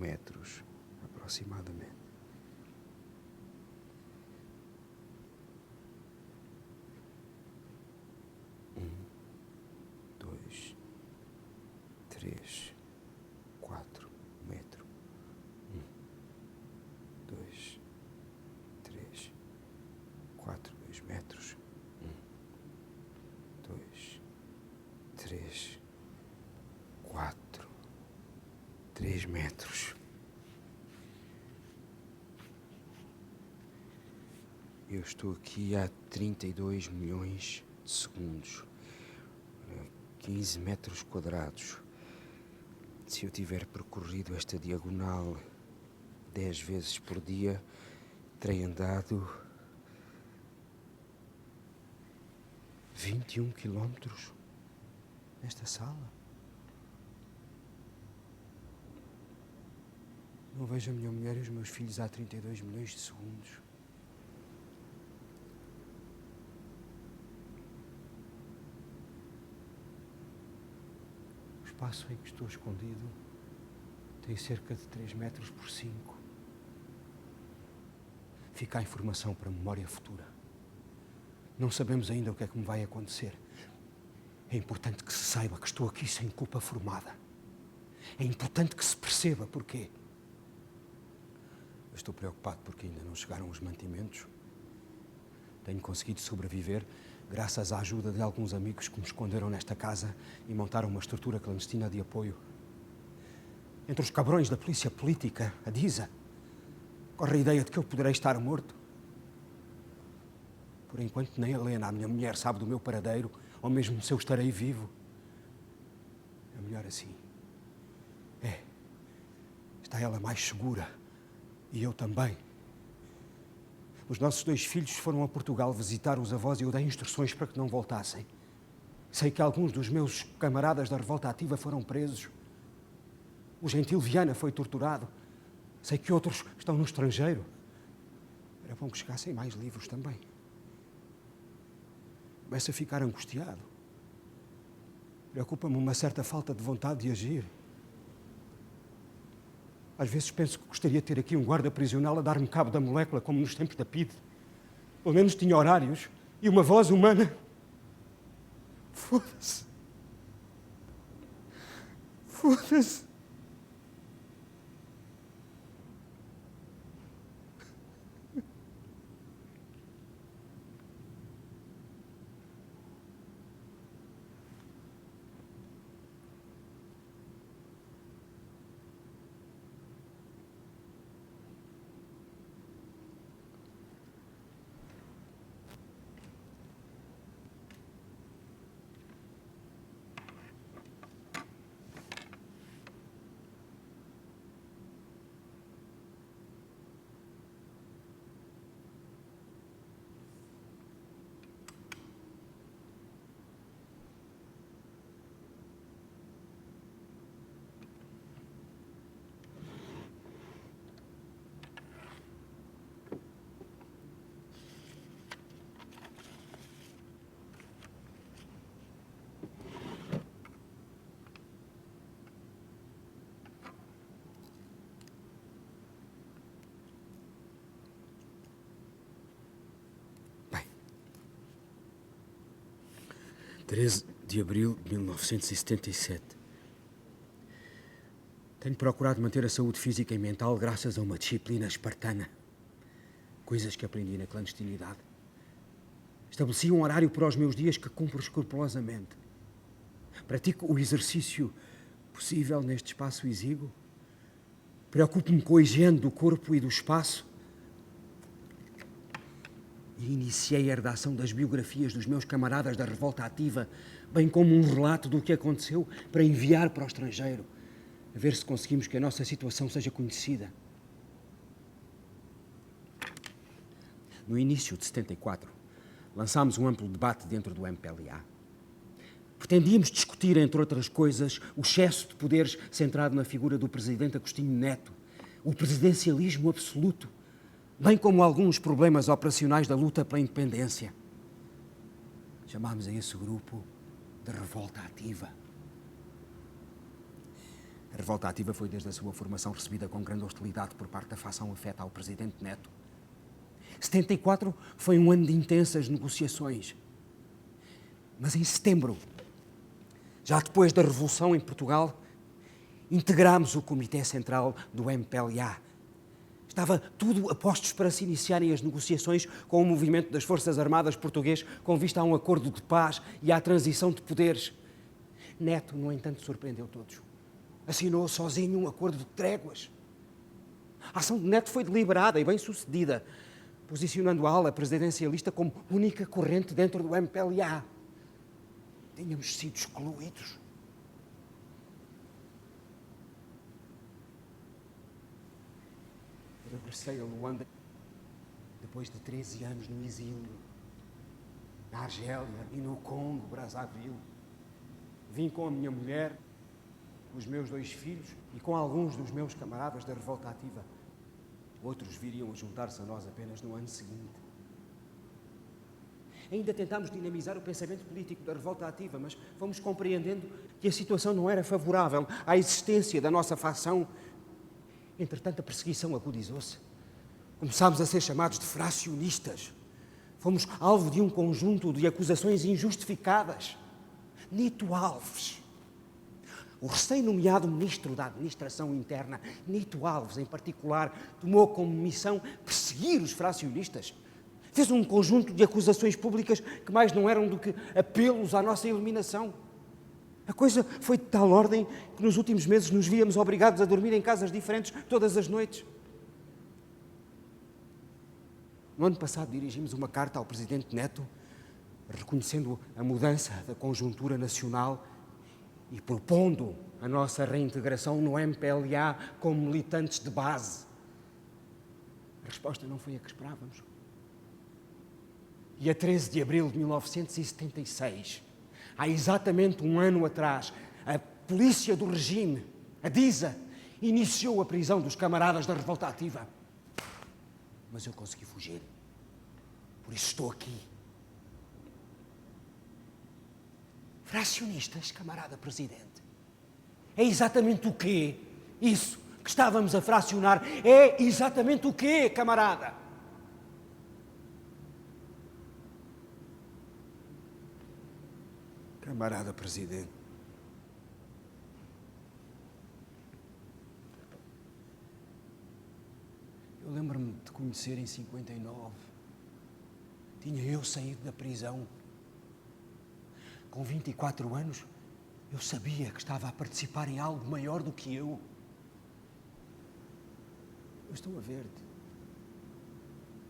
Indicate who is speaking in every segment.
Speaker 1: metros, aproximadamente. 2, 3, 4 metros. 2, 3, 4, 2 metros. 2, 3, 4, 3 metros. Eu estou aqui há 32 milhões de segundos. 15 metros quadrados. Se eu tiver percorrido esta diagonal 10 vezes por dia, terei andado 21 quilómetros nesta sala. Não vejo a minha mulher e os meus filhos há 32 milhões de segundos. O espaço em que estou escondido tem cerca de 3 metros por 5. Fica a informação para a memória futura. Não sabemos ainda o que é que me vai acontecer. É importante que se saiba que estou aqui sem culpa formada. É importante que se perceba porquê. Eu estou preocupado porque ainda não chegaram os mantimentos. Tenho conseguido sobreviver graças à ajuda de alguns amigos que me esconderam nesta casa e montaram uma estrutura clandestina de apoio. Entre os cabrões da polícia política, a DISA, corre a ideia de que eu poderei estar morto. Por enquanto, nem a Helena, a minha mulher, sabe do meu paradeiro, ou mesmo se eu estarei vivo. É melhor assim. Está ela mais segura. E eu também. Os nossos 2 filhos foram a Portugal visitar os avós e eu dei instruções para que não voltassem. Sei que alguns dos meus camaradas da revolta ativa foram presos. O Gentil Viana foi torturado. Sei que outros estão no estrangeiro. Era bom que chegassem mais livros também. Começo a ficar angustiado. Preocupa-me uma certa falta de vontade de agir. Às vezes penso que gostaria de ter aqui um guarda prisional a dar-me cabo da molécula, como nos tempos da PIDE. Pelo menos tinha horários e uma voz humana. Foda-se. Foda-se. Bem, 13 de abril de 1977. Tenho procurado manter a saúde física e mental graças a uma disciplina espartana. Coisas que aprendi na clandestinidade. Estabeleci um horário para os meus dias que cumpro escrupulosamente. Pratico o exercício possível neste espaço exíguo. Preocupo-me com a higiene do corpo e do espaço. E iniciei a redação das biografias dos meus camaradas da revolta ativa, bem como um relato do que aconteceu para enviar para o estrangeiro, a ver se conseguimos que a nossa situação seja conhecida. No início de 74, lançámos um amplo debate dentro do MPLA. Pretendíamos discutir, entre outras coisas, o excesso de poderes centrado na figura do presidente Agostinho Neto, o presidencialismo absoluto, bem como alguns problemas operacionais da luta pela independência. Chamámos a esse grupo de revolta ativa. A revolta ativa foi desde a sua formação recebida com grande hostilidade por parte da facção afeta ao presidente Neto. 74 foi um ano de intensas negociações. Mas em setembro, já depois da Revolução em Portugal, integrámos o Comitê Central do MPLA. Estava tudo a postos para se iniciarem as negociações com o movimento das Forças Armadas português com vista a um acordo de paz e à transição de poderes. Neto, no entanto, surpreendeu todos. Assinou sozinho um acordo de tréguas. A ação de Neto foi deliberada e bem-sucedida, posicionando a ala presidencialista como única corrente dentro do MPLA. Tínhamos sido excluídos. Regressei a Luanda depois de 13 anos no exílio, na Argélia e no Congo, Brazzaville. Vim com a minha mulher, com os meus 2 filhos e com alguns dos meus camaradas da revolta ativa. Outros viriam a juntar-se a nós apenas no ano seguinte. Ainda tentámos dinamizar o pensamento político da revolta ativa, mas fomos compreendendo que a situação não era favorável à existência da nossa facção. Entretanto, a perseguição agudizou-se. Começámos a ser chamados de fracionistas. Fomos alvo de um conjunto de acusações injustificadas. Nito Alves, o recém-nomeado ministro da Administração Interna, Nito Alves, em particular, tomou como missão perseguir os fracionistas. Fez um conjunto de acusações públicas que mais não eram do que apelos à nossa eliminação. A coisa foi de tal ordem que nos últimos meses nos víamos obrigados a dormir em casas diferentes todas as noites. No ano passado dirigimos uma carta ao presidente Neto, reconhecendo a mudança da conjuntura nacional e propondo a nossa reintegração no MPLA como militantes de base. A resposta não foi a que esperávamos. E a 13 de abril de 1976, há exatamente um ano atrás, a polícia do regime, a DISA, iniciou a prisão dos camaradas da revolta ativa. Mas eu consegui fugir. Por isso estou aqui. Fracionistas, camarada presidente. É exatamente o quê? Isso que estávamos a fracionar é exatamente o quê, camarada? Camarada presidente. Eu lembro-me de conhecer em 59. Tinha eu saído da prisão. Com 24 anos, eu sabia que estava a participar em algo maior do que eu. Eu estou a ver-te,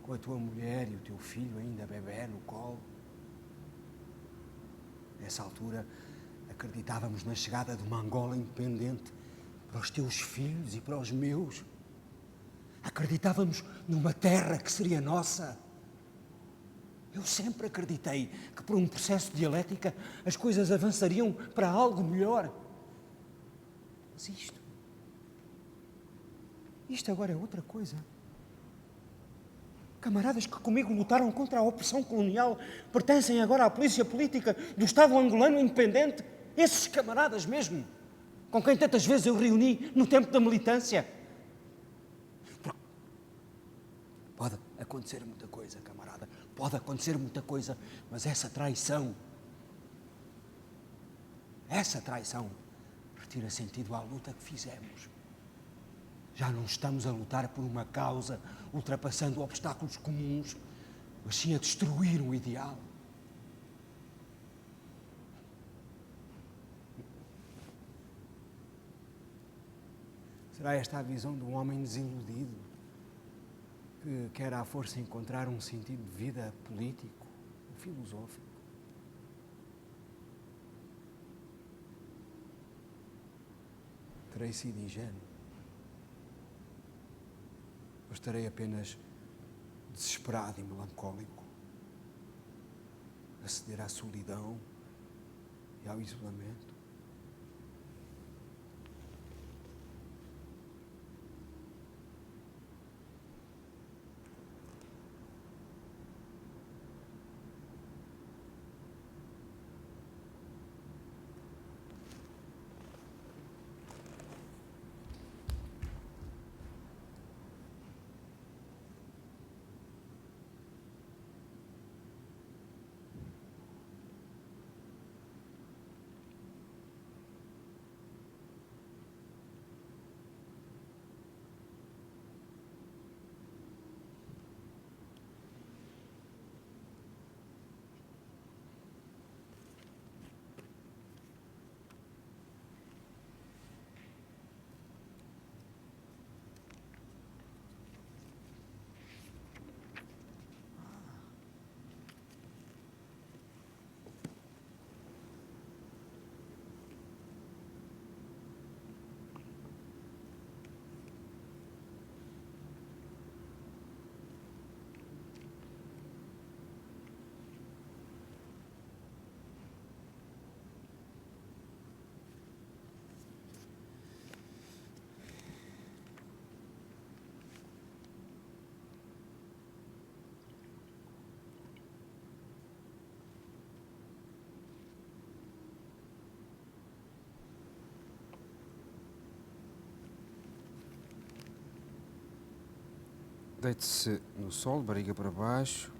Speaker 1: com a tua mulher e o teu filho ainda bebé no colo. Nessa altura, acreditávamos na chegada de uma Angola independente para os teus filhos e para os meus. Acreditávamos numa terra que seria nossa. Eu sempre acreditei que por um processo de dialética as coisas avançariam para algo melhor. Mas isto agora é outra coisa. Camaradas que comigo lutaram contra a opressão colonial pertencem agora à polícia política do Estado angolano independente. Esses camaradas mesmo, com quem tantas vezes eu reuni no tempo da militância. Pode acontecer muita coisa, camarada. Pode acontecer muita coisa, mas essa traição retira sentido à luta que fizemos. Já não estamos a lutar por uma causa, ultrapassando obstáculos comuns, mas sim a destruir um ideal. Será esta a visão de um homem desiludido, que quer à força encontrar um sentido de vida político ou filosófico? Terei sido ingênuo. Ou estarei apenas desesperado e melancólico, a ceder à solidão e ao isolamento?
Speaker 2: Deite-se no solo, barriga para baixo,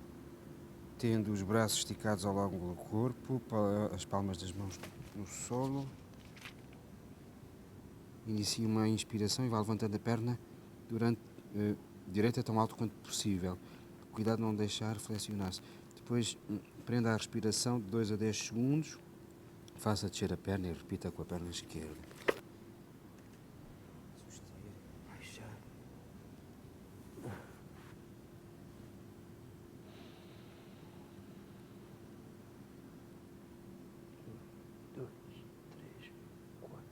Speaker 2: tendo os braços esticados ao longo do corpo, as palmas das mãos no solo. Inicie uma inspiração e vá levantando a perna direita tão alto quanto possível. Cuidado de não deixar flexionar-se. Depois prenda a respiração de 2 a 10 segundos. Faça descer a perna e repita com a perna esquerda.
Speaker 1: Suster, baixar. 2, 3, 4.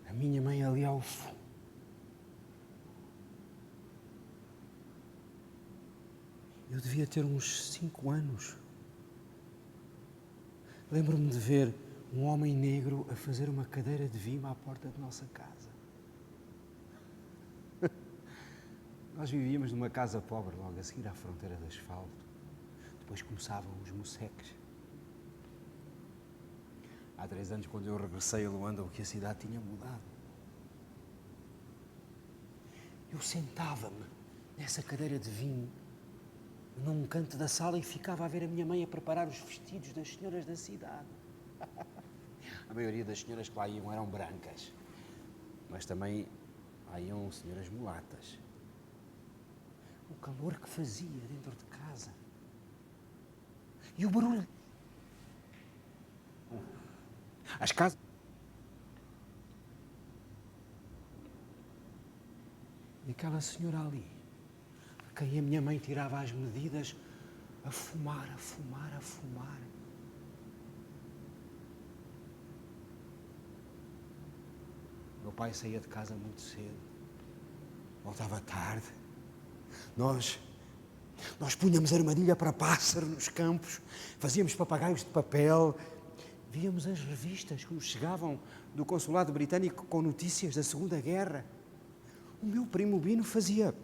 Speaker 1: A minha mãe ali ao fundo. Eu devia ter uns 5 anos. Lembro-me de ver um homem negro a fazer uma cadeira de vima à porta de nossa casa. Nós vivíamos numa casa pobre, logo a seguir à fronteira de asfalto. Depois começavam os moceques. Há 3 anos, quando eu regressei a Luanda, o que a cidade tinha mudado. Eu sentava-me nessa cadeira de vinho, num canto da sala, e ficava a ver a minha mãe a preparar os vestidos das senhoras da cidade. A maioria das senhoras que lá iam eram brancas, mas também lá iam senhoras mulatas. O calor que fazia dentro de casa. E o barulho. As casas. E aquela senhora ali, a quem a minha mãe tirava as medidas, a fumar, a fumar, a fumar. Meu pai saía de casa muito cedo, voltava tarde. Nós punhamos armadilha para pássaro nos campos, fazíamos papagaios de papel, víamos as revistas que nos chegavam do consulado britânico com notícias da Segunda Guerra. O meu primo Bino fazia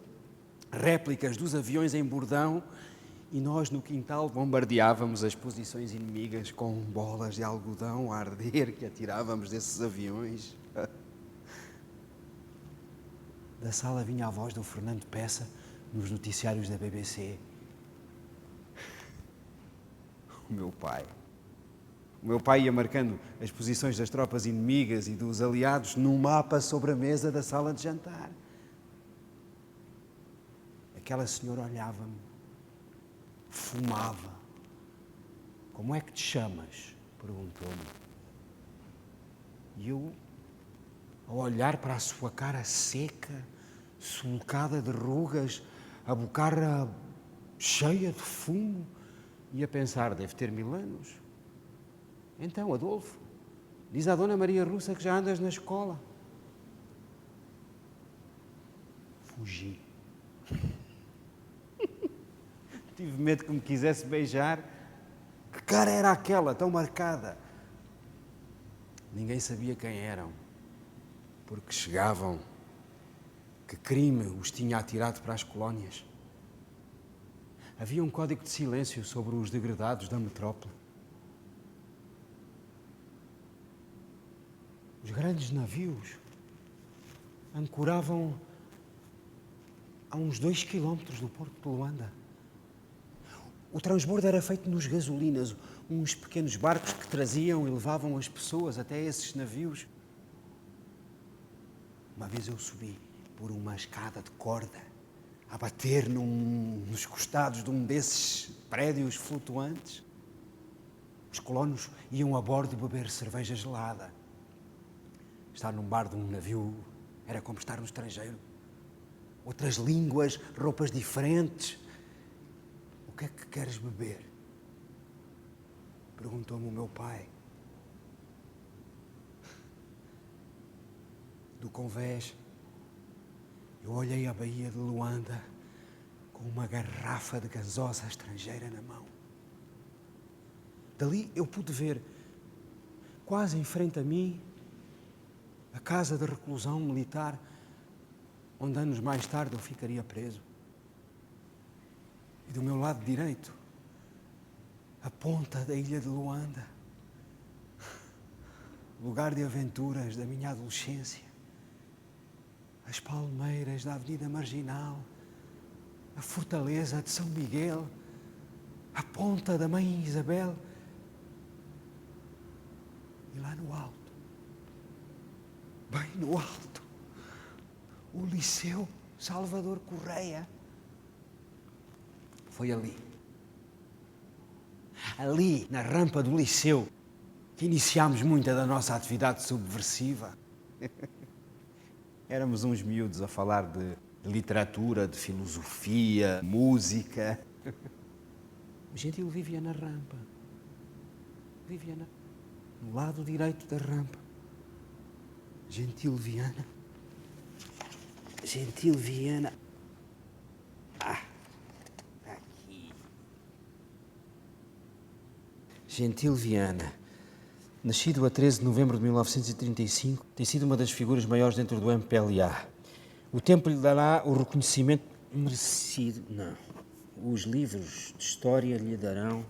Speaker 1: réplicas dos aviões em Bordão e nós no quintal bombardeávamos as posições inimigas com bolas de algodão a arder que atirávamos desses aviões. Da sala vinha a voz do Fernando Peça nos noticiários da BBC. O meu pai ia marcando as posições das tropas inimigas e dos aliados num mapa sobre a mesa da sala de jantar. Aquela senhora olhava-me, fumava. Como é que te chamas? Perguntou-me. E eu, a olhar para a sua cara seca, sulcada de rugas, a bocarra cheia de fumo, e a pensar, deve ter 1000 anos. Então, Adolfo, diz à Dona Maria Russa que já andas na escola. Fugi. Tive medo que me quisesse beijar. Que cara era aquela, tão marcada? Ninguém sabia quem eram, porque chegavam. Que crime os tinha atirado para as colónias? Havia um código de silêncio sobre os degradados da metrópole. Os grandes navios ancoravam a uns 2 quilómetros do porto de Luanda. O transbordo era feito nos gasolinas, uns pequenos barcos que traziam e levavam as pessoas até esses navios. Uma vez eu subi por uma escada de corda, a bater nos costados de um desses prédios flutuantes. Os colonos iam a bordo beber cerveja gelada. Estar num bar de um navio era como estar no estrangeiro. outras línguas, roupas diferentes. O que é que queres beber? Perguntou-me o meu pai. Do convés, eu olhei a Baía de Luanda com uma garrafa de gasosa estrangeira na mão. Dali eu pude ver, quase em frente a mim, a casa de reclusão militar, onde anos mais tarde eu ficaria preso. E do meu lado direito, a ponta da ilha de Luanda, lugar de aventuras da minha adolescência, as palmeiras da Avenida Marginal, a fortaleza de São Miguel, a ponta da Mãe Isabel. E lá no alto, bem no alto, o Liceu Salvador Correia. Foi ali, na rampa do Liceu, que iniciámos muita da nossa atividade subversiva. Éramos uns miúdos a falar de literatura, de filosofia, música. O Gentil vivia na rampa. Vivia no lado direito da rampa. Gentil Viana. Gentil Viana. Aqui. Gentil Viana. Nascido a 13 de novembro de 1935, tem sido uma das figuras maiores dentro do MPLA. O tempo lhe dará o reconhecimento merecido. Não. Os livros de história lhe darão,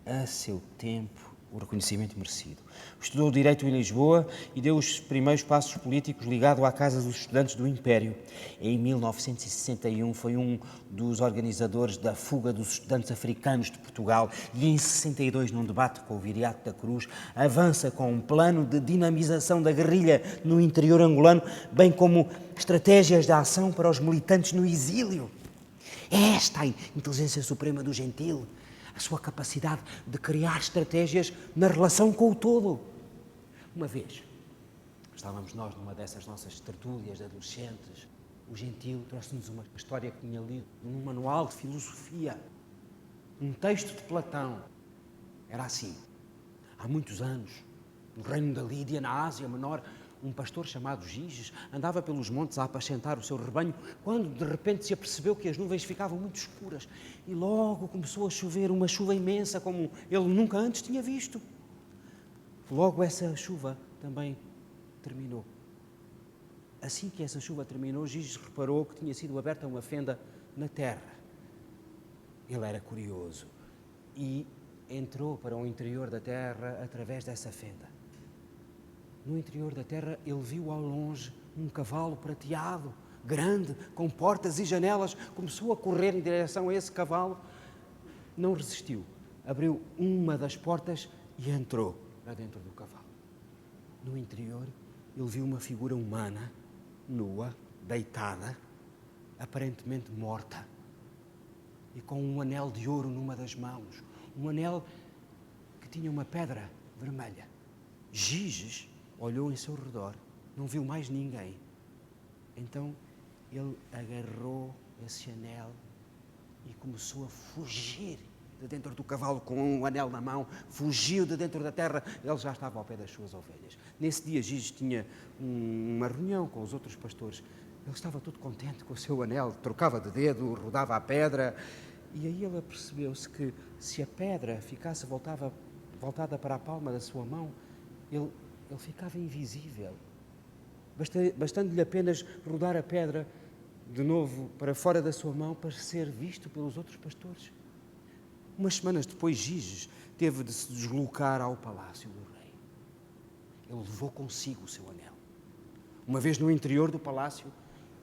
Speaker 1: a seu tempo, o reconhecimento merecido. Estudou Direito em Lisboa e deu os primeiros passos políticos ligado à Casa dos Estudantes do Império. Em 1961 foi um dos organizadores da fuga dos estudantes africanos de Portugal e em 62, num debate com o Viriato da Cruz, avança com um plano de dinamização da guerrilha no interior angolano, bem como estratégias de ação para os militantes no exílio. É esta a inteligência suprema do Gentil, a sua capacidade de criar estratégias na relação com o todo. Uma vez, estávamos nós numa dessas nossas tertúlias de adolescentes, o Gentil trouxe-nos uma história que tinha lido num manual de filosofia, um texto de Platão. Era assim: há muitos anos, no reino da Lídia, na Ásia Menor, um pastor chamado Giges andava pelos montes a apacentar o seu rebanho, quando de repente se apercebeu que as nuvens ficavam muito escuras e logo começou a chover uma chuva imensa como ele nunca antes tinha visto. Logo essa chuva também terminou. Assim que essa chuva terminou, Giges reparou que tinha sido aberta uma fenda na terra. Ele era curioso e entrou para o interior da terra através dessa fenda. No interior da terra, ele viu ao longe um cavalo prateado, grande, com portas e janelas. Começou a correr em direção a esse cavalo. Não resistiu. Abriu uma das portas e entrou lá dentro do cavalo. No interior, ele viu uma figura humana, nua, deitada, aparentemente morta, e com um anel de ouro numa das mãos. Um anel que tinha uma pedra vermelha. Giges olhou em seu redor, não viu mais ninguém. Então ele agarrou esse anel e começou a fugir de dentro do cavalo com um anel na mão. Fugiu de dentro da terra. Ele já estava ao pé das suas ovelhas. Nesse dia Giges tinha uma reunião com os outros pastores. Ele estava todo contente com o seu anel, trocava de dedo, rodava a pedra. E aí ele apercebeu-se que se a pedra ficasse voltada para a palma da sua mão, ele ficava invisível, bastando-lhe apenas rodar a pedra de novo para fora da sua mão para ser visto pelos outros pastores. Umas semanas depois, Giges teve de se deslocar ao palácio do rei. Ele levou consigo o seu anel. Uma vez no interior do palácio,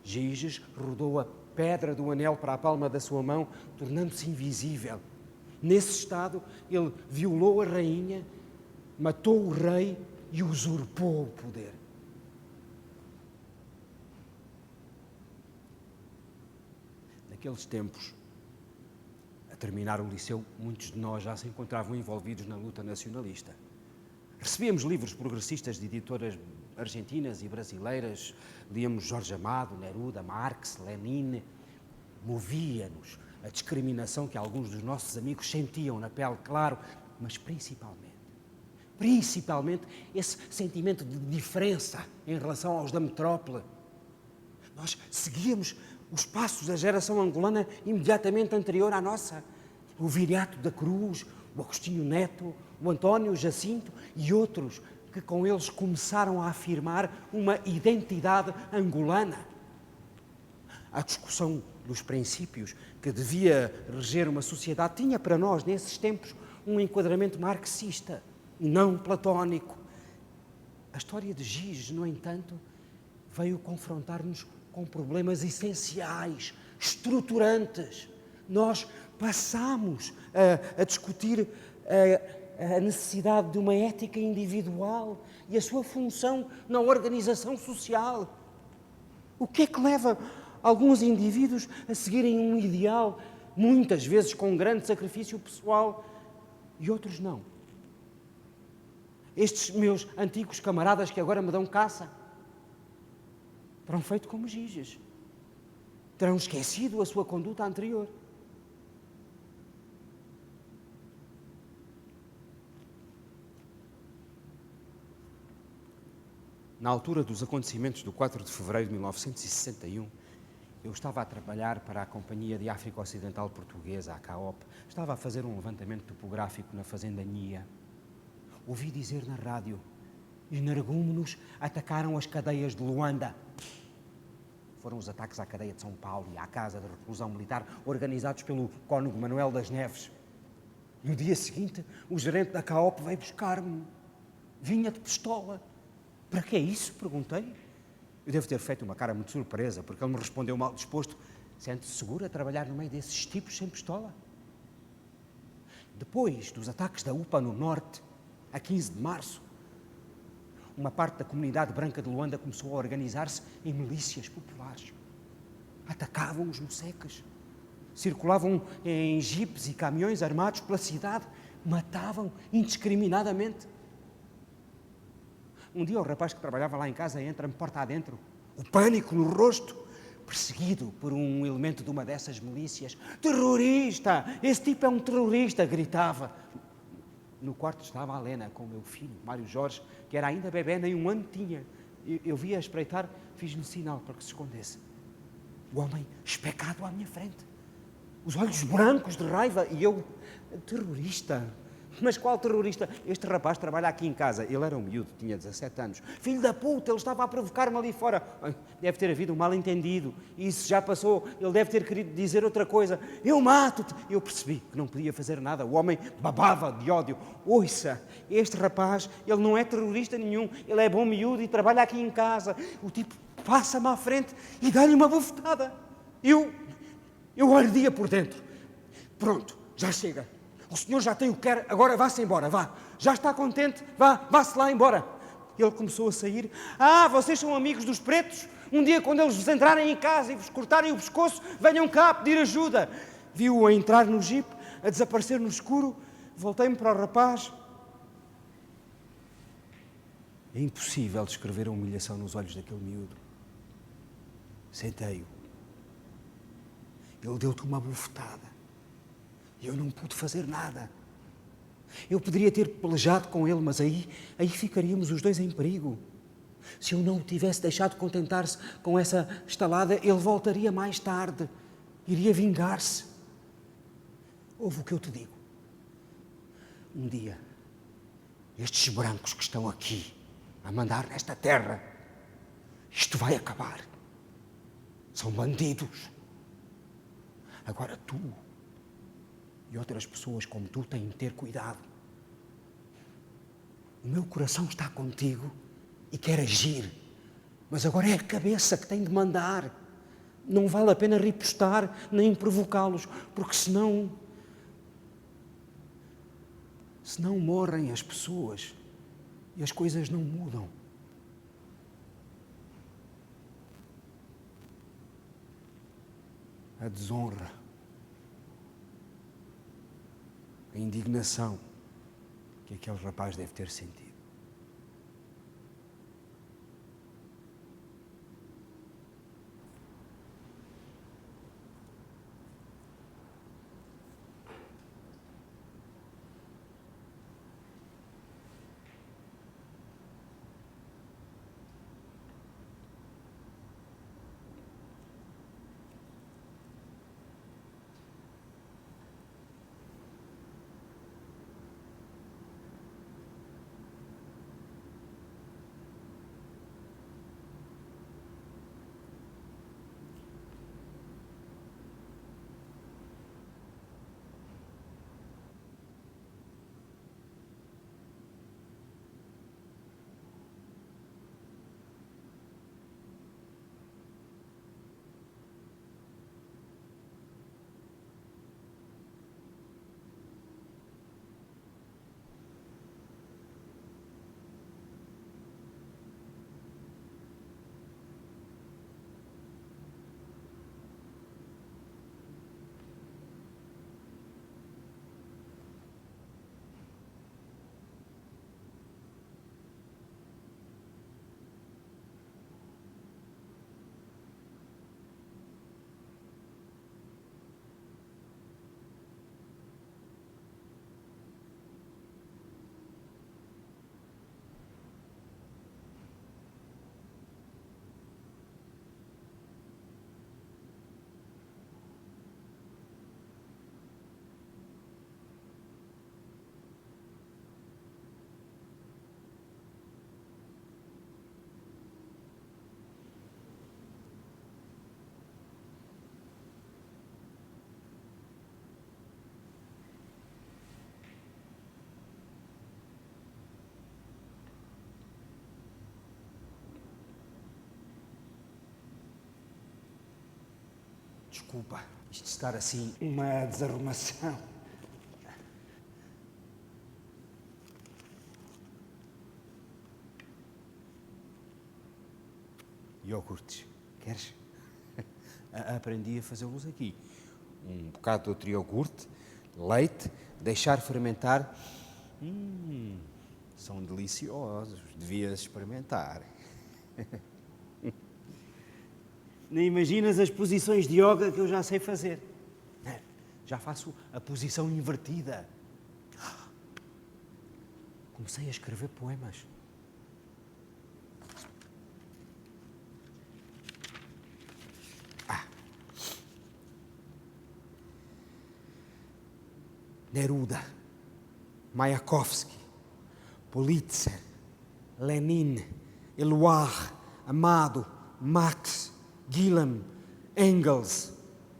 Speaker 1: Giges rodou a pedra do anel para a palma da sua mão, tornando-se invisível. Nesse estado, ele violou a rainha, matou o rei e usurpou o poder. Naqueles tempos, a terminar o liceu, muitos de nós já se encontravam envolvidos na luta nacionalista. Recebíamos livros progressistas de editoras argentinas e brasileiras, líamos Jorge Amado, Neruda, Marx, Lenin. Movia-nos a discriminação que alguns dos nossos amigos sentiam na pele, claro, mas principalmente esse sentimento de diferença em relação aos da metrópole. Nós seguíamos os passos da geração angolana imediatamente anterior à nossa. O Viriato da Cruz, o Agostinho Neto, o António Jacinto e outros que com eles começaram a afirmar uma identidade angolana. A discussão dos princípios que devia reger uma sociedade tinha para nós, nesses tempos, um enquadramento marxista e não platónico. A história de Giges, no entanto, veio confrontar-nos com problemas essenciais, estruturantes. Nós passámos a discutir a necessidade de uma ética individual e a sua função na organização social. O que é que leva alguns indivíduos a seguirem um ideal, muitas vezes com grande sacrifício pessoal, e outros não? Estes meus antigos camaradas que agora me dão caça terão feito como Giges. Terão esquecido a sua conduta anterior. Na altura dos acontecimentos do 4 de fevereiro de 1961, eu estava a trabalhar para a Companhia de África Ocidental Portuguesa, a CAOP. Estava a fazer um levantamento topográfico na fazenda Nia. Ouvi dizer na rádio: energúmenos atacaram as cadeias de Luanda. Foram os ataques à cadeia de São Paulo e à Casa de Reclusão Militar, organizados pelo cônego Manuel das Neves. No dia seguinte, o gerente da CAOP veio buscar-me. Vinha de pistola. Para que é isso? Perguntei. Eu devo ter feito uma cara muito surpresa, porque ele me respondeu mal disposto: sente-se seguro a trabalhar no meio desses tipos sem pistola? Depois dos ataques da UPA no Norte, a 15 de março, uma parte da comunidade branca de Luanda começou a organizar-se em milícias populares. Atacavam os moçecas, circulavam em jipes e caminhões armados pela cidade, matavam indiscriminadamente. Um dia o rapaz que trabalhava lá em casa entra-me porta adentro, o pânico no rosto, perseguido por um elemento de uma dessas milícias. Terrorista! Esse tipo é um terrorista! Gritava. No quarto estava a Helena com o meu filho, Mário Jorge, que era ainda bebê, nem um ano tinha. Eu via a espreitar, fiz-lhe sinal para que se escondesse. O homem especado à minha frente, os olhos brancos de raiva, e eu, terrorista. Mas qual terrorista? Este rapaz trabalha aqui em casa. Ele era um miúdo, tinha 17 anos. Filho da puta, ele estava a provocar-me ali fora. Deve ter havido um mal-entendido. Isso já passou. Ele deve ter querido dizer outra coisa. Eu mato-te. Eu percebi que não podia fazer nada. O homem babava de ódio. Ouça, este rapaz, ele não é terrorista nenhum. Ele é bom miúdo e trabalha aqui em casa. O tipo passa-me à frente e dá-lhe uma bofetada. Eu ardia por dentro. Pronto, já chega. O senhor já tem o que quer, agora vá-se embora, vá. Já está contente? Vá-se lá embora. Ele começou a sair. Vocês são amigos dos pretos? Um dia, quando eles vos entrarem em casa e vos cortarem o pescoço, venham cá pedir ajuda. Viu-o a entrar no jipe, a desaparecer no escuro. Voltei-me para o rapaz. É impossível descrever a humilhação nos olhos daquele miúdo. Sentei-o. Ele deu-te uma bofetada. E eu não pude fazer nada. Eu poderia ter pelejado com ele, mas aí ficaríamos os dois em perigo. Se eu não o tivesse deixado contentar-se com essa estalada, ele voltaria mais tarde. Iria vingar-se. Ouve o que eu te digo. Um dia, estes brancos que estão aqui a mandar nesta terra, isto vai acabar. São bandidos. Agora tu e outras pessoas como tu têm de ter cuidado. O meu coração está contigo e quer agir, mas agora é a cabeça que tem de mandar. Não vale a pena ripostar nem provocá-los, porque senão morrem as pessoas e as coisas não mudam. A desonra, a indignação que aquele rapaz deve ter sentido. Desculpa, isto de estar assim, uma desarrumação. Iogurtes, queres? Aprendi a fazê-los aqui. Um bocado de outro iogurte, leite, deixar fermentar. São deliciosos, devias experimentar. Nem imaginas as posições de yoga que eu já sei fazer. Já faço a posição invertida. Comecei a escrever poemas. Neruda, Mayakovsky, Pulitzer, Lenin, Eluard, Amado, Marx, Guilhem, Engels,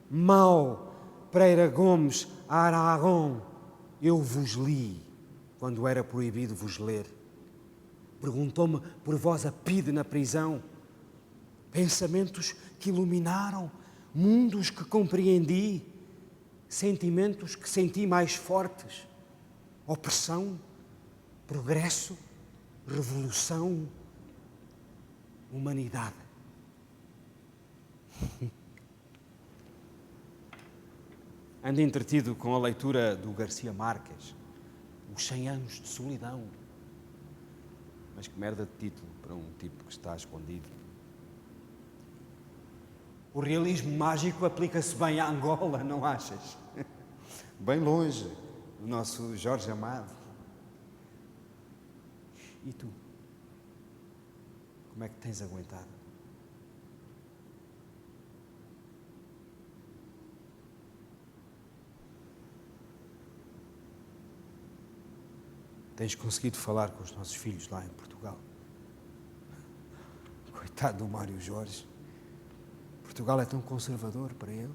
Speaker 1: Mao, Pereira Gomes, Aragon. Eu vos li quando era proibido vos ler. Perguntou-me por voz a pide na prisão. Pensamentos que iluminaram, mundos que compreendi, sentimentos que senti mais fortes. Opressão, progresso, revolução, humanidade. Ando entretido com a leitura do Garcia Marques, Os 100 Anos de Solidão. Mas que merda de título para um tipo que está escondido. O realismo mágico aplica-se bem à Angola, não achas? Bem longe do nosso Jorge Amado. E tu? Como é que tens aguentado? Tens conseguido falar com os nossos filhos lá em Portugal? Coitado do Mário Jorge. Portugal é tão conservador para ele.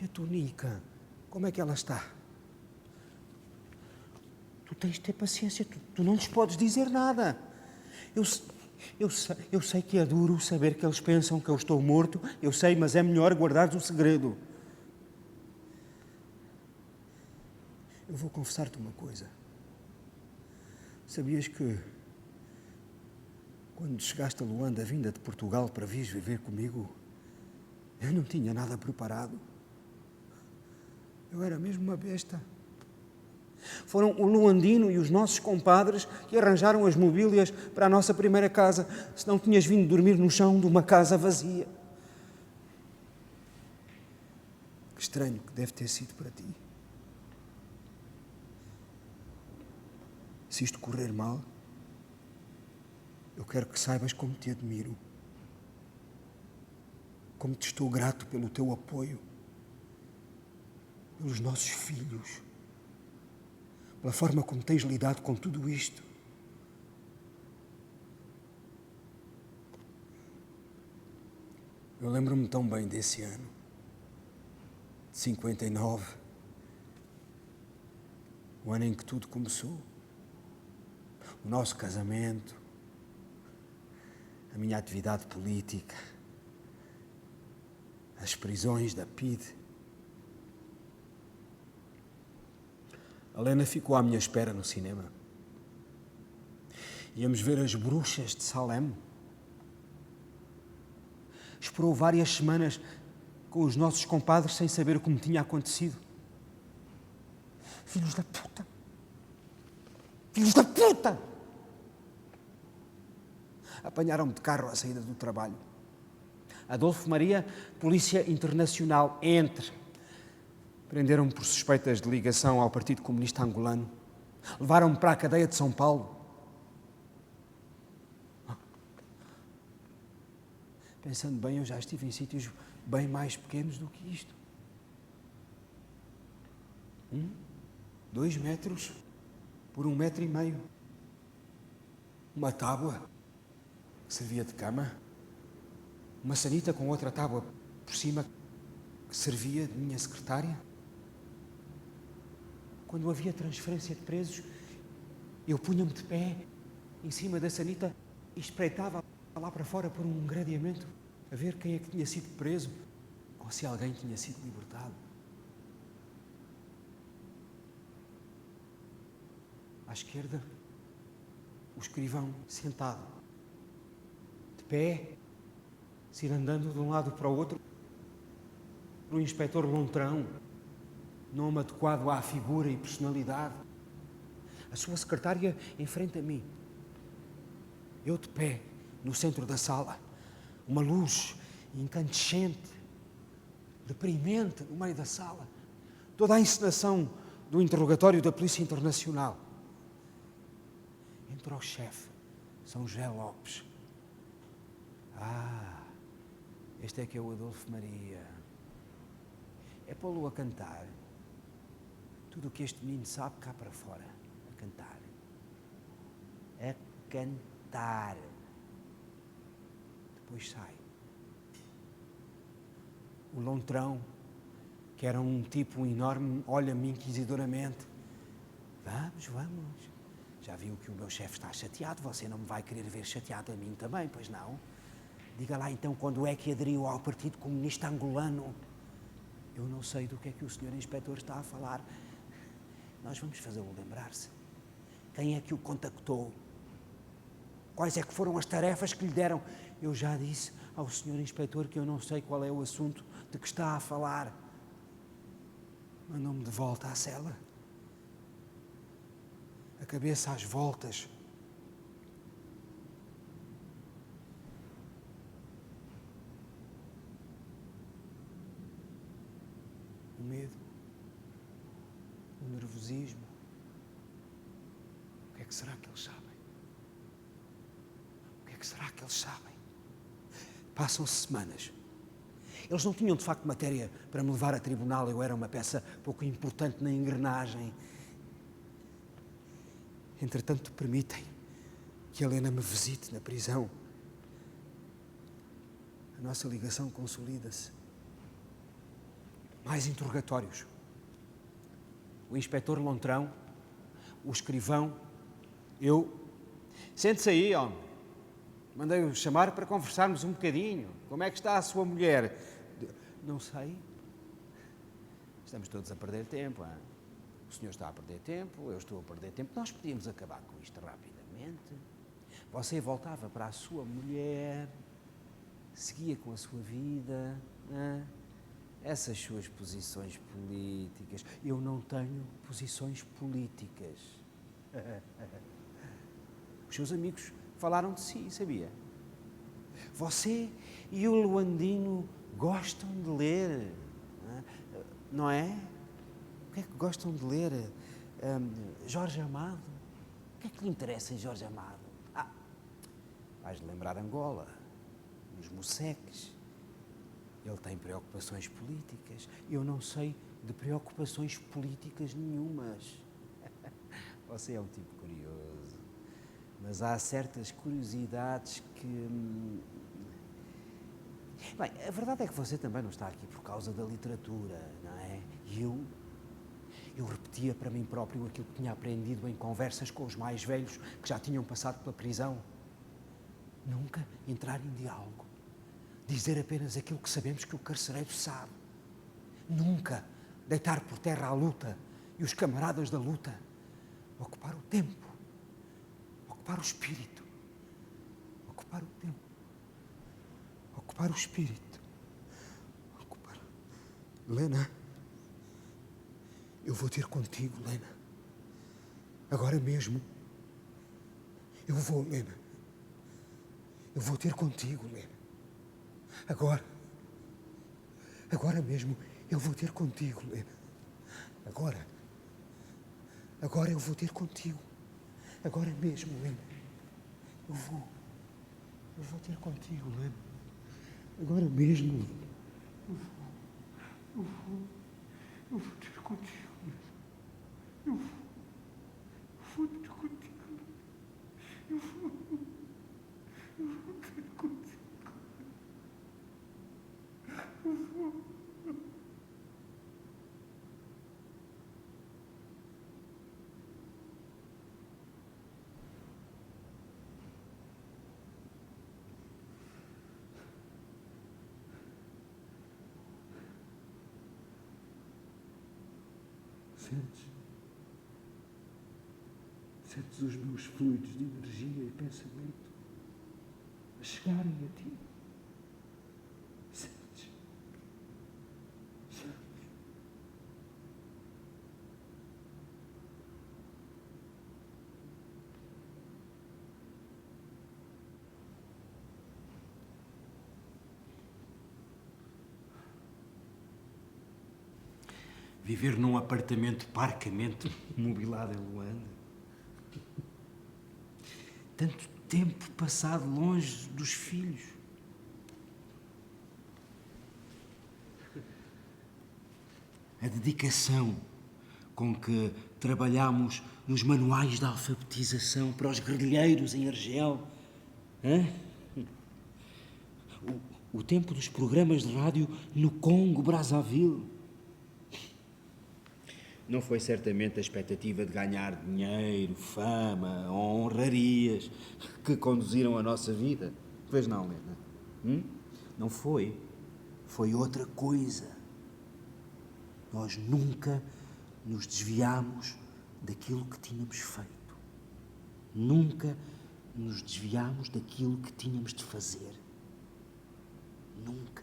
Speaker 1: E a Tunica, como é que ela está? Tu tens de ter paciência, tu não lhes podes dizer nada. Eu sei que é duro saber que eles pensam que eu estou morto, eu sei, mas é melhor guardares o segredo. Eu vou confessar-te uma coisa. Sabias que quando chegaste a Luanda, vinda de Portugal para vires viver comigo, eu não tinha nada preparado. Eu era mesmo uma besta. Foram o Luandino e os nossos compadres que arranjaram as mobílias para a nossa primeira casa, se não tinhas vindo dormir no chão de uma casa vazia. Que estranho que deve ter sido para ti. Se isto correr mal, eu quero que saibas como te admiro, como te estou grato pelo teu apoio, pelos nossos filhos, pela forma como tens lidado com tudo isto. Eu lembro-me tão bem desse ano, de 59, o ano em que tudo começou. O nosso casamento, a minha atividade política, as prisões da PIDE. A Lena ficou à minha espera no cinema. Íamos ver As Bruxas de Salem. Esperou várias semanas com os nossos compadres sem saber o que me tinha acontecido. Filhos da puta! Filhos da puta! Apanharam-me de carro à saída do trabalho. Adolfo Maria, Polícia Internacional, entre. Prenderam-me por suspeitas de ligação ao Partido Comunista Angolano. Levaram-me para a cadeia de São Paulo. Pensando bem, eu já estive em sítios bem mais pequenos do que isto. 2 metros por 1,5 metros. Uma tábua que servia de cama. Uma sanita com outra tábua por cima que servia de minha secretária. Quando havia transferência de presos, eu punha-me de pé em cima da sanita e espreitava lá para fora por um gradeamento a ver quem é que tinha sido preso ou se alguém tinha sido libertado. À esquerda, o escrivão sentado, de pé, se ir andando de um lado para o outro, o inspetor Lontrão, nome adequado à figura e personalidade. A sua secretária em frente a mim. Eu de pé, no centro da sala. Uma luz incandescente, deprimente no meio da sala. Toda a encenação do interrogatório da Polícia Internacional. Entra o chefe, São José Lopes. Ah, este é que é o Adolfo Maria. É pô-lo a cantar. Tudo o que este menino sabe cá para fora. A cantar. A cantar. Depois sai. O Lontrão, que era um tipo enorme, olha-me inquisidoramente. Vamos, vamos. Já viu que o meu chefe está chateado, você não me vai querer ver chateado a mim também, pois não? Diga lá então quando é que aderiu ao Partido Comunista Angolano. Eu não sei do que é que o senhor inspetor está a falar. Nós vamos fazê-lo lembrar-se. Quem é que o contactou? Quais é que foram as tarefas que lhe deram? Eu já disse ao senhor inspetor que eu não sei qual é o assunto de que está a falar. Mandou-me de volta à cela. A cabeça às voltas. O medo. O nervosismo. O que é que será que eles sabem? O que é que será que eles sabem? Passam-se semanas. Eles não tinham, de facto, matéria para me levar a tribunal. Eu era uma peça pouco importante na engrenagem. Entretanto, permitem que a Helena me visite na prisão. A nossa ligação consolida-se. Mais interrogatórios. O inspetor Lontrão, o escrivão, eu. Sente-se aí, homem. Mandei-o chamar para conversarmos um bocadinho. Como é que está a sua mulher? Não sei. Estamos todos a perder tempo, hein? O senhor está a perder tempo, eu estou a perder tempo. Nós podíamos acabar com isto rapidamente. Você voltava para a sua mulher, seguia com a sua vida, hein? Essas suas posições políticas. Eu não tenho posições políticas. Os seus amigos falaram de si, sabia? Você e o Luandino gostam de ler, não é? O que é que gostam de ler? Jorge Amado? O que é que lhe interessa em Jorge Amado? Vais-lhe lembrar Angola, os moceques. Ele tem preocupações políticas. Eu não sei de preocupações políticas nenhumas. Você é um tipo curioso. Mas há certas curiosidades que... Bem, a verdade é que você também não está aqui por causa da literatura, não é? E eu repetia para mim próprio aquilo que tinha aprendido em conversas com os mais velhos que já tinham passado pela prisão. Nunca entrar em diálogo. Dizer apenas aquilo que sabemos que o carcereiro sabe. Nunca deitar por terra a luta e os camaradas da luta. Ocupar o tempo. Ocupar o espírito. Ocupar o tempo. Ocupar o espírito. Ocupar... Lena, eu vou ter contigo, Lena. Agora mesmo. Eu vou, Lena. Eu vou ter contigo, Lena. Agora mesmo, eu vou ter contigo, Lena. Agora eu vou ter contigo. Agora mesmo, Lena. Eu vou ter contigo, Lena. Agora mesmo, Lena. Eu vou ter contigo, Lena. Eu vou ter contigo, Lena. Eu vou ter contigo. Sentes? Sentes os meus fluidos de energia e pensamento a chegarem a ti? Sentes? Sentes?
Speaker 3: Viver num apartamento parcamente mobilado em Luanda. Tanto tempo passado longe dos filhos. A dedicação com que trabalhamos nos manuais de alfabetização para os guerrilheiros em Argel. Hã? O tempo dos programas de rádio no Congo, Brazzaville. Não foi certamente a expectativa de ganhar dinheiro, fama, honrarias que conduziram a nossa vida. Pois não, Lena? Não foi. Foi outra coisa. Nós nunca nos desviámos daquilo que tínhamos feito. Nunca nos desviámos daquilo que tínhamos de fazer. Nunca.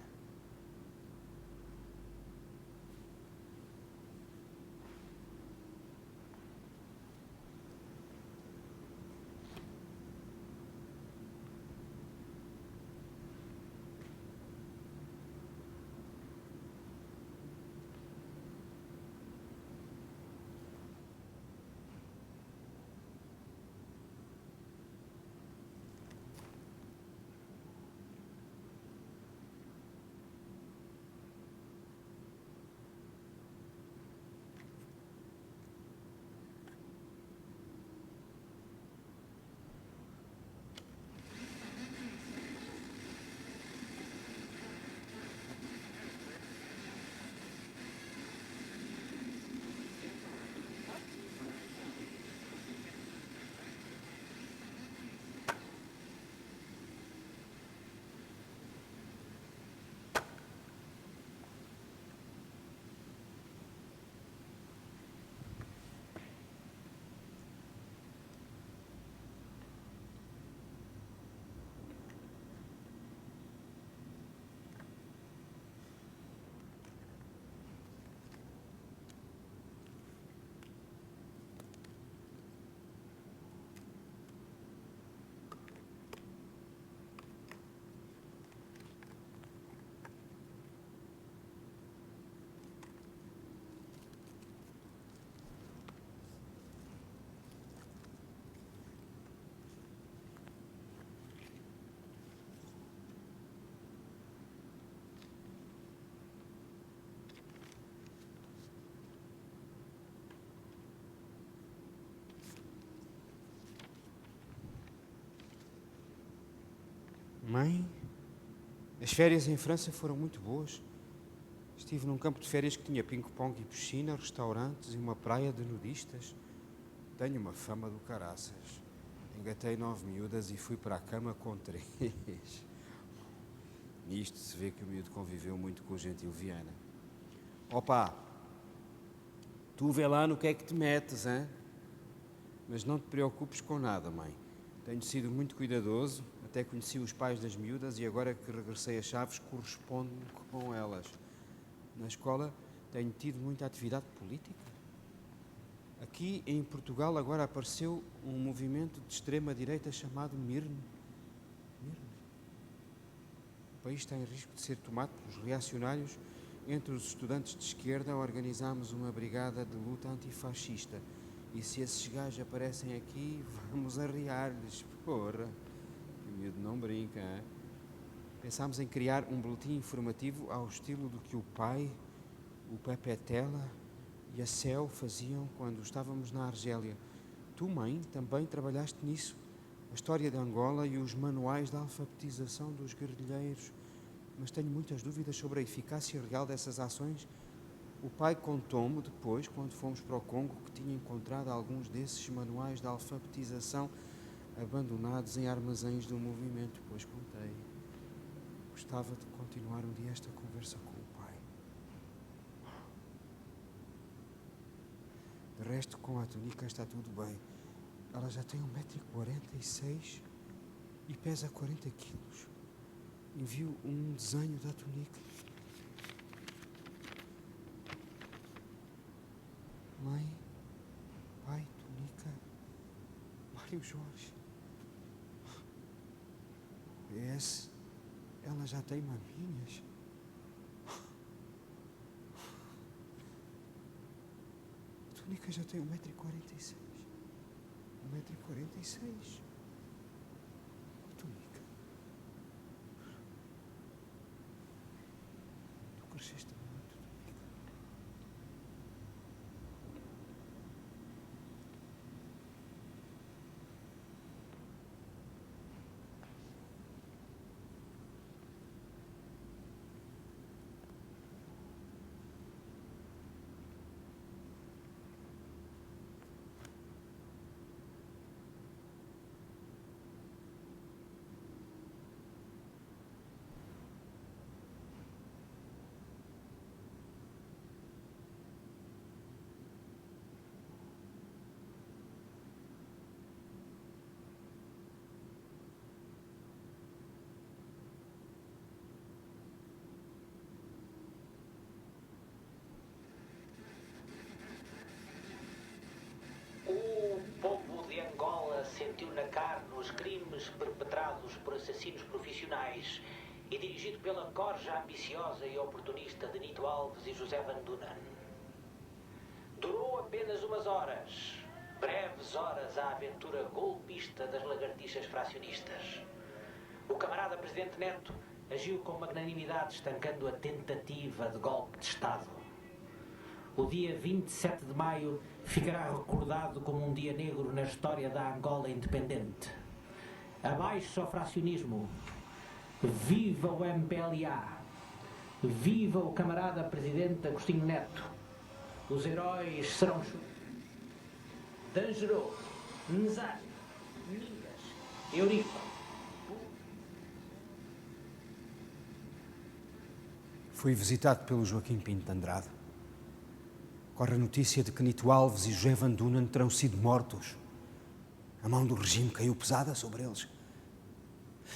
Speaker 1: Mãe, as férias em França foram muito boas. Estive num campo de férias que tinha ping-pong e piscina, restaurantes e uma praia de nudistas. Tenho uma fama do caraças. Engatei 9 miúdas e fui para a cama com 3. Nisto se vê que o miúdo conviveu muito com o gentil Viana. Opa, tu vê lá no que é que te metes, hein? Mas não te preocupes com nada, mãe. Tenho sido muito cuidadoso, até conheci os pais das miúdas e agora que regressei a Chaves correspondo com elas. Na escola tenho tido muita atividade política. Aqui em Portugal agora apareceu um movimento de extrema-direita chamado Mirne. O país está em risco de ser tomado pelos reacionários. Entre os estudantes de esquerda organizámos uma brigada de luta antifascista. E se esses gajos aparecem aqui, vamos arriar-lhes. Porra, o miúdo não brinca, hein? Pensámos em criar um boletim informativo ao estilo do que o pai, o Pepe Tela e a Céu faziam quando estávamos na Argélia. Tu, mãe, também trabalhaste nisso. A história de Angola e os manuais de alfabetização dos guerrilheiros. Mas tenho muitas dúvidas sobre a eficácia real dessas ações. O pai contou-me depois, quando fomos para o Congo, que tinha encontrado alguns desses manuais de alfabetização abandonados em armazéns do movimento. Pois contei. Gostava de continuar um dia esta conversa com o pai. De resto, com a túnica está tudo bem. Ela já tem 1,46 m e pesa 40 quilos. Envio um desenho da túnica. Mãe, pai, túnica, Mário Jorge. PS, ela já tem maminhas. A túnica já tem 1,46 m. 1,46 m. Túnica. Tu cresceste muito, túnica.
Speaker 4: O povo de Angola sentiu na carne os crimes perpetrados por assassinos profissionais e dirigido pela corja ambiciosa e oportunista de Nito Alves e José Van Dunen. Durou apenas umas horas, breves horas, a aventura golpista das lagartixas fracionistas. O camarada Presidente Neto agiu com magnanimidade, estancando a tentativa de golpe de Estado. O dia 27 de maio ficará recordado como um dia negro na história da Angola independente. Abaixo ao fracionismo. Viva o MPLA. Viva o camarada Presidente Agostinho Neto. Os heróis serão Dangerot, Nzar, Mingas, Eurico.
Speaker 1: Fui visitado pelo Joaquim Pinto de Andrade. Corre a notícia de que Nito Alves e José Van Dunen terão sido mortos. A mão do regime caiu pesada sobre eles.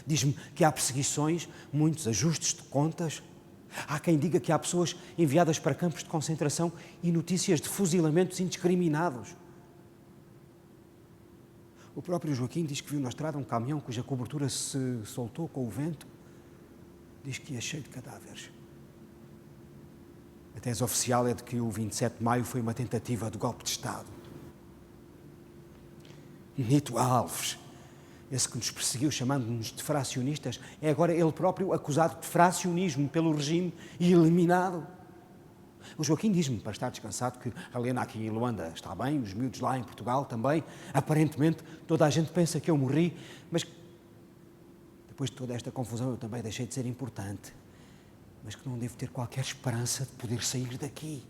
Speaker 1: Diz-me que há perseguições, muitos ajustes de contas. Há quem diga que há pessoas enviadas para campos de concentração e notícias de fuzilamentos indiscriminados. O próprio Joaquim diz que viu na estrada um caminhão cuja cobertura se soltou com o vento. Diz que ia cheio de cadáveres. A tese oficial é de que o 27 de maio foi uma tentativa de golpe de Estado. Nito Alves, esse que nos perseguiu chamando-nos de fracionistas, é agora ele próprio acusado de fracionismo pelo regime e eliminado. O Joaquim diz-me, para estar descansado, que a Helena aqui em Luanda está bem, os miúdos lá em Portugal também. Aparentemente, toda a gente pensa que eu morri, mas depois de toda esta confusão eu também deixei de ser importante. Mas que não devo ter qualquer esperança de poder sair daqui.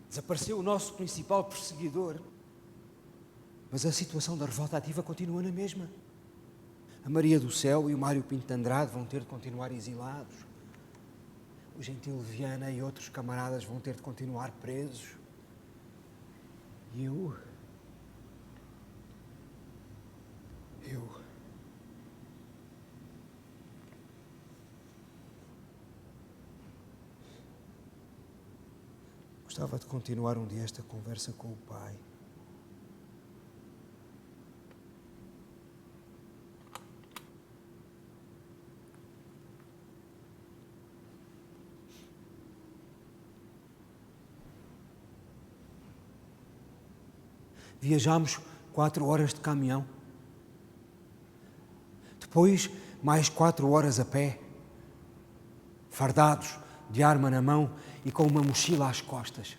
Speaker 1: Desapareceu o nosso principal perseguidor. Mas a situação da revolta ativa continua na mesma. A Maria do Céu e o Mário Pinto de Andrade vão ter de continuar exilados. O Gentil Viana e outros camaradas vão ter de continuar presos. E eu... Gostava de continuar um dia esta conversa com o pai. Viajámos 4 horas de caminhão. Depois, mais 4 horas a pé. Fardados, de arma na mão e com uma mochila às costas,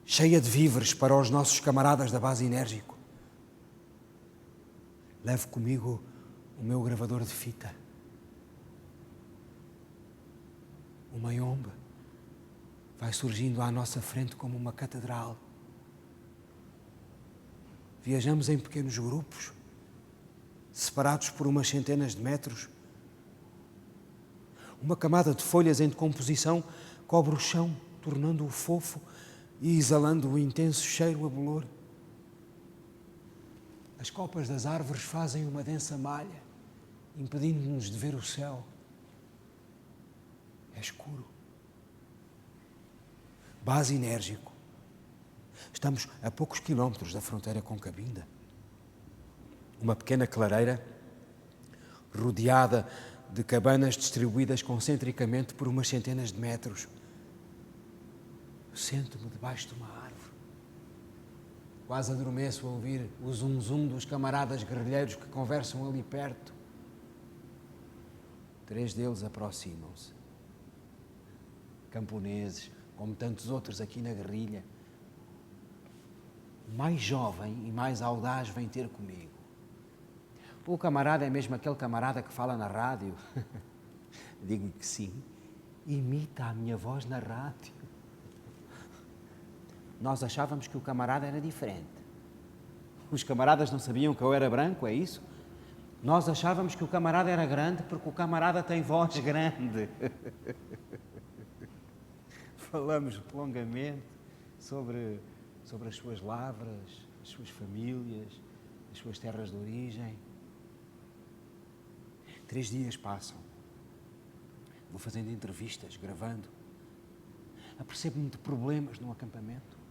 Speaker 1: cheia de víveres para os nossos camaradas da base Enérgico. Levo comigo o meu gravador de fita. O Mayombe vai surgindo à nossa frente como uma catedral. Viajamos em pequenos grupos, separados por umas centenas de metros. Uma camada de folhas em decomposição cobre o chão, tornando-o fofo e exalando o intenso cheiro a bolor. As copas das árvores fazem uma densa malha, impedindo-nos de ver o céu. É escuro. Base enérgico. Estamos a poucos quilómetros da fronteira com Cabinda. Uma pequena clareira, rodeada de cabanas distribuídas concentricamente por umas centenas de metros. Sento-me debaixo de uma árvore. Quase adormeço a ouvir o zum-zum dos camaradas guerrilheiros que conversam ali perto. 3 deles aproximam-se. Camponeses, como tantos outros aqui na guerrilha. O mais jovem e mais audaz vem ter comigo. O camarada é mesmo aquele camarada que fala na rádio? Digo-lhe que sim. Imita a minha voz na rádio. Nós achávamos que o camarada era diferente. Os camaradas não sabiam que eu era branco, é isso? Nós achávamos que o camarada era grande porque o camarada tem voz grande. Falamos longamente sobre as suas lavras, as suas famílias, as suas terras de origem. 3 dias passam. Vou fazendo entrevistas, gravando. Apercebo-me de problemas no acampamento.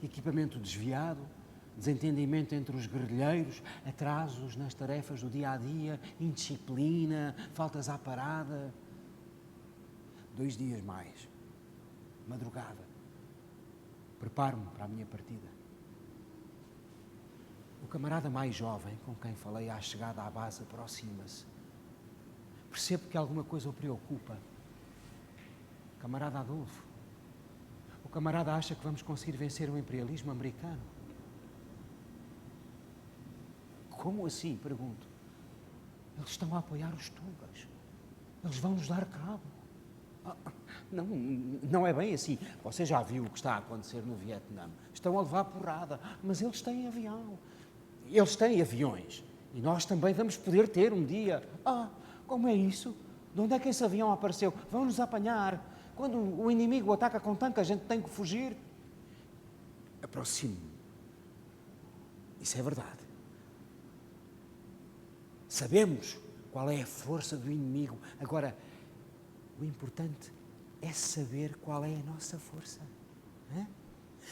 Speaker 1: Equipamento desviado, desentendimento entre os guerrilheiros, atrasos nas tarefas do dia-a-dia, indisciplina, faltas à parada. 2 dias mais. Madrugada. Preparo-me para a minha partida. O camarada mais jovem, com quem falei à chegada à base, aproxima-se. Percebo que alguma coisa o preocupa. Camarada Adolfo. O camarada acha que vamos conseguir vencer o imperialismo americano. Como assim? Pergunto. Eles estão a apoiar os tugas. Eles vão nos dar cabo. Não é bem assim. Você já viu o que está a acontecer no Vietnã. Estão a levar porrada, mas eles têm avião. Eles têm aviões. E nós também vamos poder ter um dia. Como é isso? De onde é que esse avião apareceu? Vão nos apanhar. Quando o inimigo ataca com tanque, a gente tem que fugir. Aproximo-me. Isso é verdade. Sabemos qual é a força do inimigo. Agora, o importante é saber qual é a nossa força.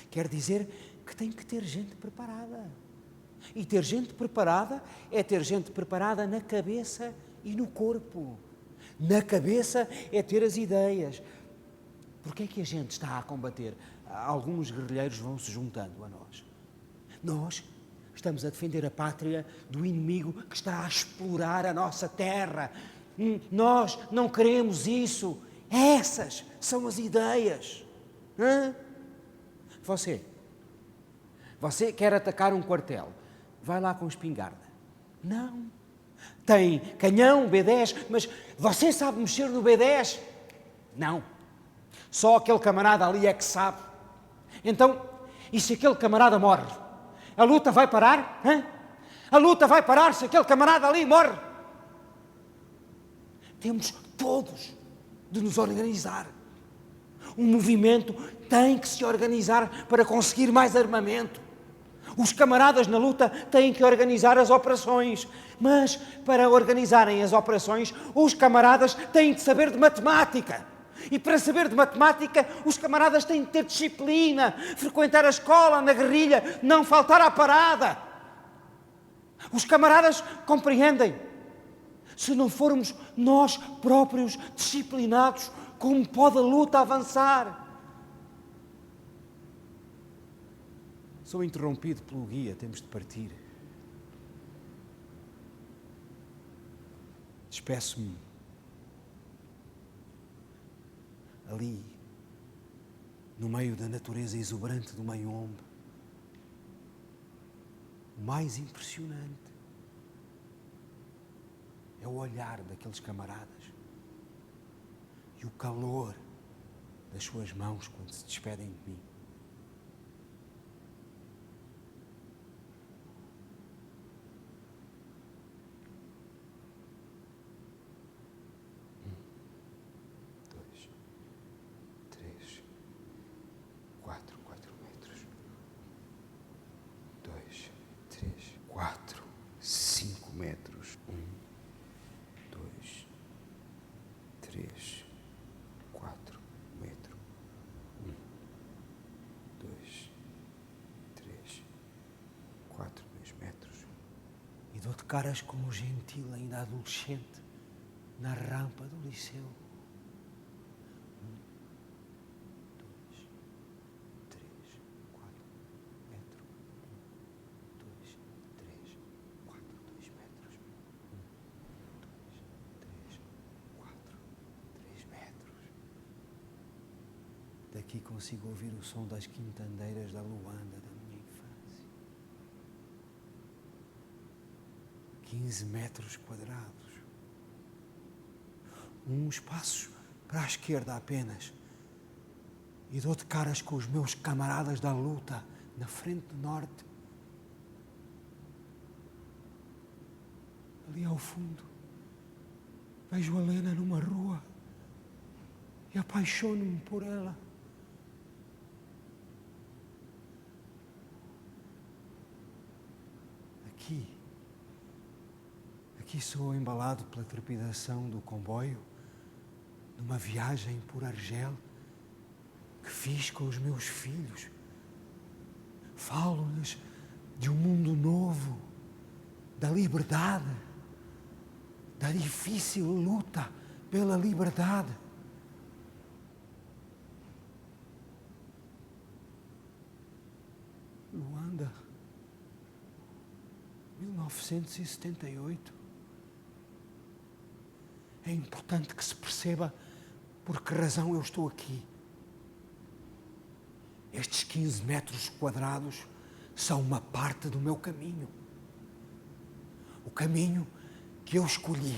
Speaker 1: Quer dizer que tem que ter gente preparada. E ter gente preparada é ter gente preparada na cabeça e no corpo. Na cabeça é ter as ideias. Porquê é que a gente está a combater? Alguns guerrilheiros vão se juntando a nós. Nós estamos a defender a pátria do inimigo que está a explorar a nossa terra. Nós não queremos isso. Essas são as ideias. Você quer atacar um quartel. Vai lá com espingarda. Não. Tem canhão, B10, mas você sabe mexer no B10? Não. Só aquele camarada ali é que sabe. Então, e se aquele camarada morre? A luta vai parar? A luta vai parar se aquele camarada ali morre? Temos todos de nos organizar. Um movimento tem que se organizar para conseguir mais armamento. Os camaradas na luta têm que organizar as operações, mas para organizarem as operações, os camaradas têm de saber de matemática. E para saber de matemática, os camaradas têm de ter disciplina, frequentar a escola, na guerrilha, não faltar à parada. Os camaradas compreendem. Se não formos nós próprios disciplinados, como pode a luta avançar? Sou interrompido pelo guia, temos de partir. Despeço-me ali, no meio da natureza exuberante do Mayombe. O mais impressionante é o olhar daqueles camaradas e o calor das suas mãos quando se despedem de mim.
Speaker 2: metros. 2, 3, 4 metros. 2, 3, 4, 2 metros.
Speaker 1: E dou de caras com o gentil ainda adolescente na rampa do liceu. 2, 3, 4 metros. 2, 3, 4, 2 metros. 2, 3, 4, 3 metros. Daqui consigo ouvir o som das quintandeiras da Luanda da minha infância. 15 metros quadrados. Uns passos para a esquerda apenas. E dou de caras com os meus camaradas da luta na frente norte. Ali ao fundo, vejo a Lena numa rua e apaixono-me por ela. Aqui sou embalado pela trepidação do comboio, numa viagem por Argel que fiz com os meus filhos. Falo-lhes de um mundo novo, da liberdade, da difícil luta pela liberdade. Luanda, 1978. É importante que se perceba por que razão eu estou aqui. Estes 15 metros quadrados são uma parte do meu caminho. O caminho que eu escolhi.